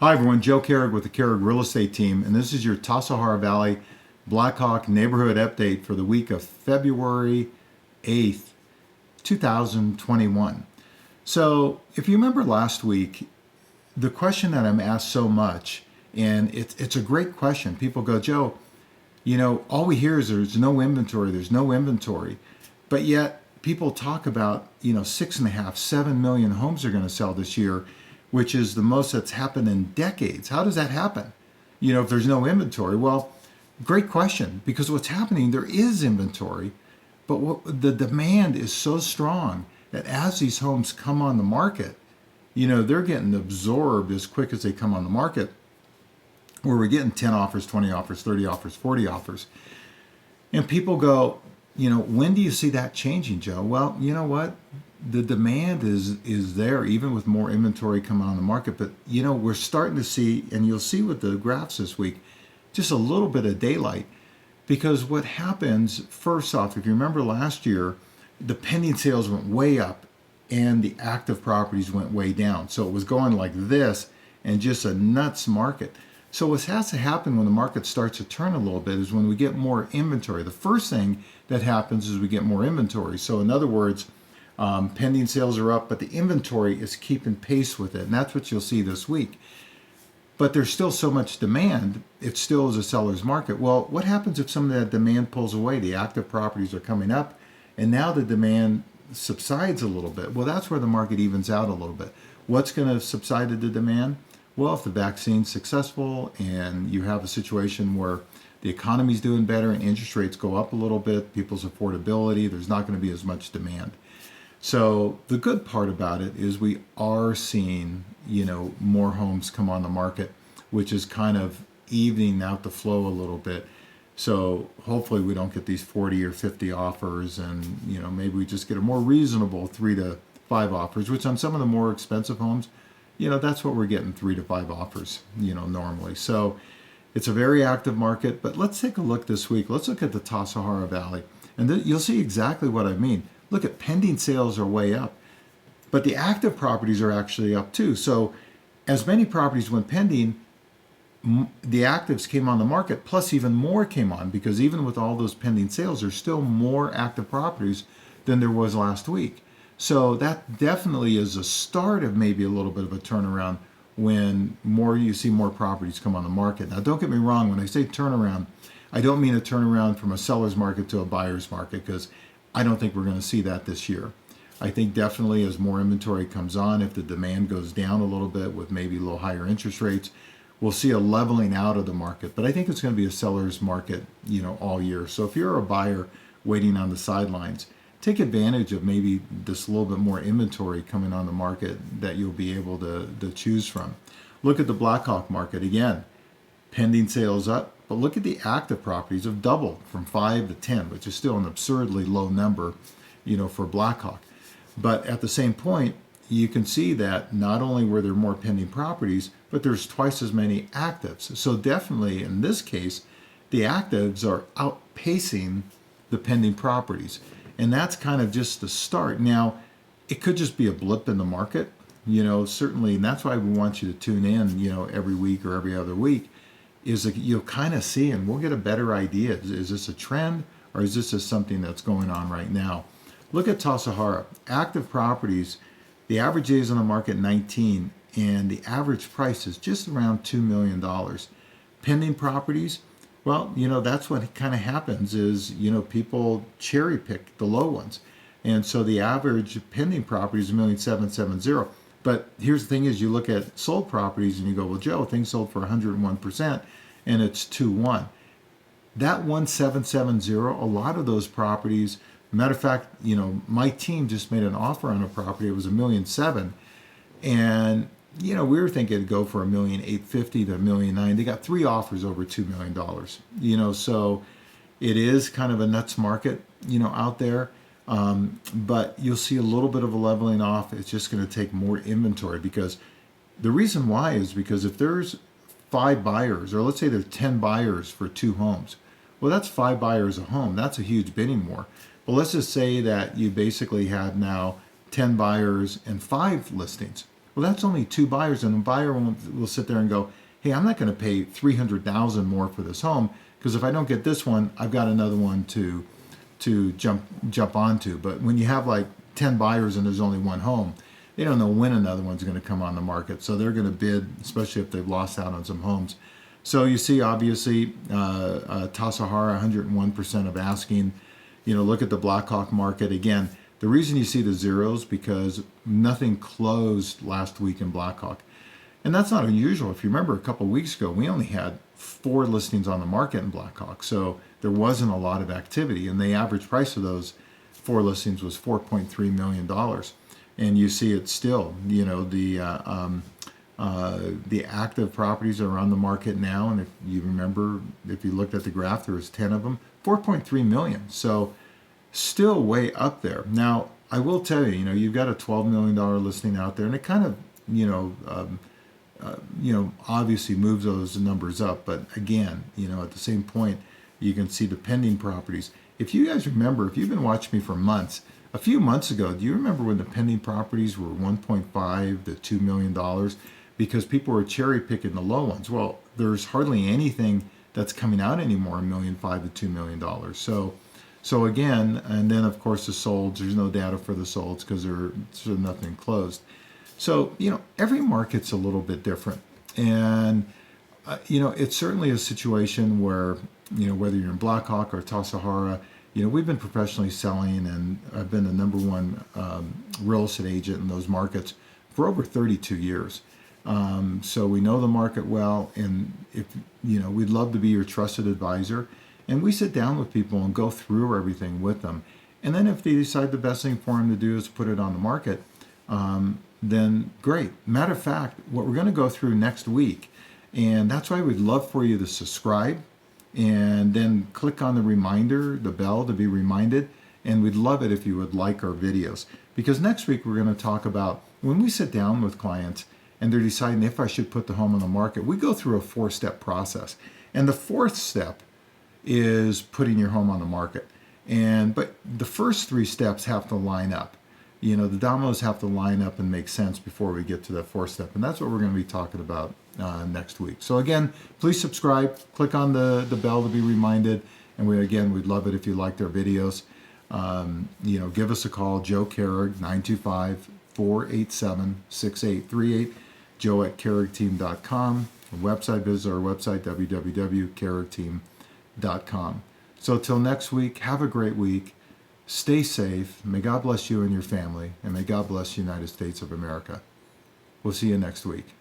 Hi everyone, Joe Kehrig with the Kehrig Real Estate Team, and this is your Tassajara Valley Blackhawk neighborhood update for the week of February 8th, 2021. So, if you remember last week, the question that I'm asked so much, and it's a great question. People go, Joe, all we hear is there's no inventory, but yet people talk about, 6.5, 7 million homes are going to sell this year, which is the most that's happened in decades. How does that happen? If there's no inventory? Well, great question, because what's happening, there is inventory, but the demand is so strong that as these homes come on the market, they're getting absorbed as quick as they come on the market, where we're getting 10 offers, 20 offers, 30 offers, 40 offers. And people go, when do you see that changing, Joe? Well, you know what? The demand is there, even with more inventory coming on the market. But, we're starting to see, and you'll see with the graphs this week, just a little bit of daylight. Because what happens, first off, if you remember last year, the pending sales went way up and the active properties went way down. So it was going like this and just a nuts market. So what has to happen when the market starts to turn a little bit is when we get more inventory. The first thing that happens is we get more inventory. So in other words, pending sales are up, but the inventory is keeping pace with it. And that's what you'll see this week. But there's still so much demand, it still is a seller's market. Well, what happens if some of that demand pulls away? The active properties are coming up, and now the demand subsides a little bit. Well, that's where the market evens out a little bit. What's going to subside the demand? Well, if the vaccine's successful and you have a situation where the economy's doing better and interest rates go up a little bit, people's affordability, there's not going to be as much demand. So the good part about it is we are seeing, more homes come on the market, which is kind of evening out the flow a little bit. So hopefully we don't get these 40 or 50 offers, and maybe we just get a more reasonable 3 to 5 offers, which on some of the more expensive homes, that's what we're getting, 3 to 5 offers, normally. So it's a very active market. But let's take a look this week. Let's look at the Tassajara Valley, and you'll see exactly what I mean. Look at pending sales are way up, but the active properties are actually up too. So as many properties went pending, the actives came on the market, plus even more came on, because even with all those pending sales, there's still more active properties than there was last week. So that definitely is a start of maybe a little bit of a turnaround when you see more properties come on the market. Now, don't get me wrong, when I say turnaround, I don't mean a turnaround from a seller's market to a buyer's market, because I don't think we're going to see that this year. I think definitely as more inventory comes on, if the demand goes down a little bit with maybe a little higher interest rates, we'll see a leveling out of the market. But I think it's going to be a seller's market, all year. So if you're a buyer waiting on the sidelines, take advantage of maybe this little bit more inventory coming on the market that you'll be able to choose from. Look at the Blackhawk market again. Pending sales up, but look at the active properties have doubled from 5 to 10, which is still an absurdly low number, for Blackhawk. But at the same point, you can see that not only were there more pending properties, but there's twice as many actives. So definitely in this case, the actives are outpacing the pending properties. And that's kind of just the start. Now, it could just be a blip in the market, certainly, and that's why we want you to tune in, every week or every other week, is that you'll kind of see, and we'll get a better idea. Is this a trend, or is this just something that's going on right now? Look at Tassajara. Active properties, the average days on the market 19, and the average price is just around $2 million. Pending properties, well, that's what kind of happens is, people cherry pick the low ones. And so the average pending property is 1,770,000. But here's the thing is, you look at sold properties and you go, well, Joe, things sold for 101% and it's 2-1. That 1,770, a lot of those properties, matter of fact, my team just made an offer on a property. It was $1.7 million. And, we were thinking it'd go for $1,850,000 to $1,900,000. They got 3 offers over $2 million. So it is kind of a nuts market, out there. But you'll see a little bit of a leveling off. It's just going to take more inventory, because the reason why is because if there's 5 buyers, or let's say there's 10 buyers for 2 homes, well, that's 5 buyers a home. That's a huge bidding war. But let's just say that you basically have now 10 buyers and 5 listings. Well, that's only two buyers, and the buyer will sit there and go, hey, I'm not going to pay $300,000 more for this home, because if I don't get this one, I've got another one to jump onto. But when you have like 10 buyers and there's only one home, they don't know when another one's going to come on the market. So they're going to bid, especially if they've lost out on some homes. So you see, obviously, Tassajara, 101% of asking. Look at the Blackhawk market. Again, the reason you see the zeros, because nothing closed last week in Blackhawk. And that's not unusual. If you remember, a couple of weeks ago, we only had 4 listings on the market in Blackhawk. So there wasn't a lot of activity. And the average price of those 4 listings was $4.3 million. And you see it still, the active properties are on the market now. And if you remember, if you looked at the graph, there was 10 of them, 4.3 million. So still way up there. Now, I will tell you, you've got a $12 million listing out there, and it kind of, obviously moves those numbers up. But again, at the same point, you can see the pending properties. If you guys remember, if you've been watching me for months, a few months ago, do you remember when the pending properties were $1.5 to $2 million? Because people were cherry picking the low ones. Well, there's hardly anything that's coming out anymore, $1.5 million to $2 million. So again, and then of course the solds, there's no data for the solds because there's nothing closed. So, every market's a little bit different. And, it's certainly a situation where, whether you're in Blackhawk or Tassajara, we've been professionally selling, and I've been the number one real estate agent in those markets for over 32 years. So we know the market well, and if we'd love to be your trusted advisor, and we sit down with people and go through everything with them. And then if they decide the best thing for them to do is put it on the market, then great. Matter of fact, what we're going to go through next week, and that's why we'd love for you to subscribe and then click on the reminder, the bell, to be reminded. And we'd love it if you would like our videos, because next week we're going to talk about when we sit down with clients and they're deciding if I should put the home on the market. We go through a 4-step process, and the 4th step is putting your home on the market. But the first 3 steps have to line up. The dominoes have to line up and make sense before we get to that 4th step. And that's what we're going to be talking about next week. So again, please subscribe, click on the bell to be reminded. And we'd love it if you liked our videos. Give us a call, Joe Kehrig, 925-487-6838, joe@kehrigteam.com. Visit our website, www.kehrigteam.com. So till next week, have a great week. Stay safe. May God bless you and your family, and may God bless the United States of America. We'll see you next week.